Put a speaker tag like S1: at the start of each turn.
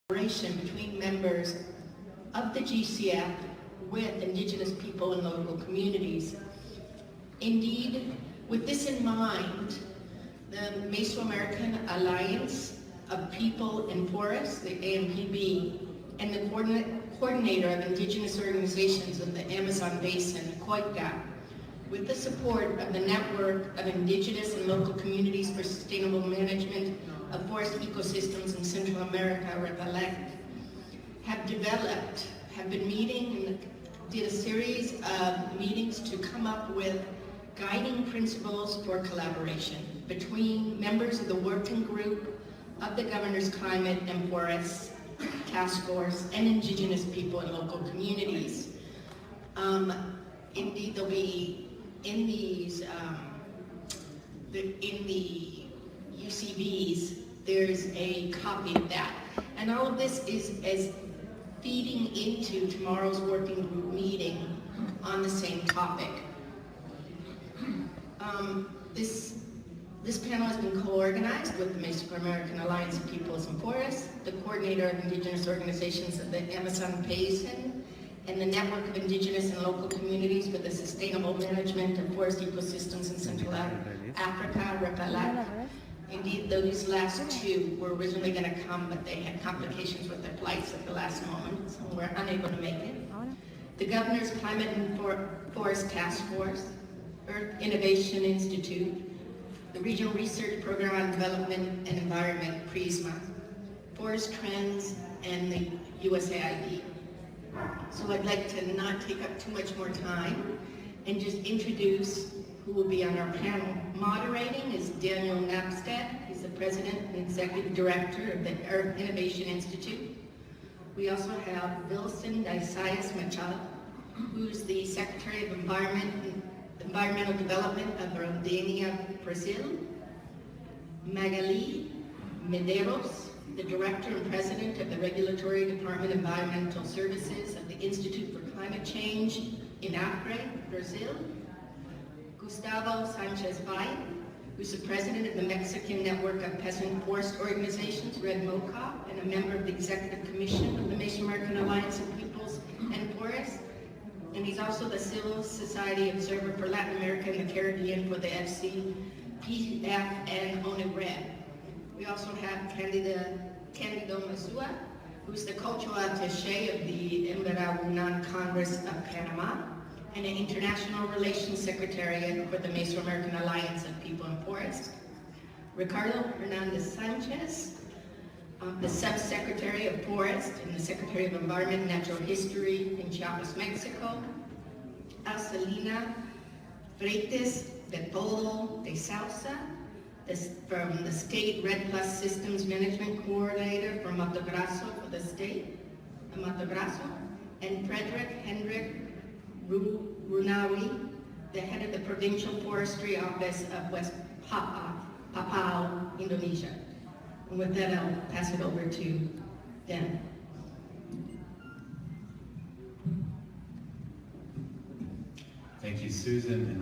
S1: Collaboration between members of the GCF with Indigenous people and local communities. Indeed, with this in mind, the Mesoamerican Alliance of People and Forests, the AMPB, and the coordinator of Indigenous organizations of the Amazon Basin, COICA, with the support of the Network of Indigenous and Local Communities for Sustainable Management of Forest Ecosystems in Central America, REPALEC, have been meeting and did a series of meetings to come up with guiding principles for collaboration between members of the working group of the Governor's Climate and Forests Task Force and Indigenous people and local communities. Indeed, there'll be in these, in the UCVs, there's a copy of that. And all of this is feeding into tomorrow's working group meeting on the same topic. This panel has been co-organized with the Mesoamerican Alliance of Peoples and Forests, the coordinator of Indigenous organizations of the Amazon Basin, and the Network of Indigenous and Local Communities for the Sustainable Management of Forest Ecosystems in Central Africa, REPALEC. Indeed, those last two were originally going to come, but they had complications with their flights at the last moment, so we're unable to make it. The Governor's Climate and Forest Task Force, Earth Innovation Institute, the Regional Research Program on Development and Environment, PRISMA, Forest Trends, and the USAID. So I'd like to not take up too much more time and just introduce who will be on our panel. Moderating is Daniel Napstead. He's the President and Executive Director of the Earth Innovation Institute. We also have Wilson Daisaias Machado, who's the Secretary of Environmental Development of Rondônia, Brazil. Magali Medeiros, the Director and President of the Regulatory Department of Environmental Services of the Institute for Climate Change in Acre, Brazil. Gustavo Sanchez Valle, who's the President of the Mexican Network of Peasant Forest Organizations, Red MOCA, and a member of the Executive Commission of the Mesoamerican Alliance of Peoples and Forests. And he's also the Civil Society Observer for Latin America and the Caribbean for the FCPF and ONIRED. We also have Candido Mazua, who's the Cultural Attaché of the Embera Congress of Panama, and an International Relations Secretariat for the Mesoamerican Alliance of People and Forests. Ricardo Hernandez Sanchez, the Subsecretary of Forest and the Secretary of Environment and Natural History in Chiapas, Mexico. Alcelina Freites de Todo de Sousa, from the State Red Plus Systems Management Coordinator for Mato Grosso for the state of Mato Grosso, and Frederick Hendrik Runawi, the head of the Provincial Forestry Office of West Papua, Indonesia. And with that, I'll pass it over to Dan.
S2: Thank you, Susan.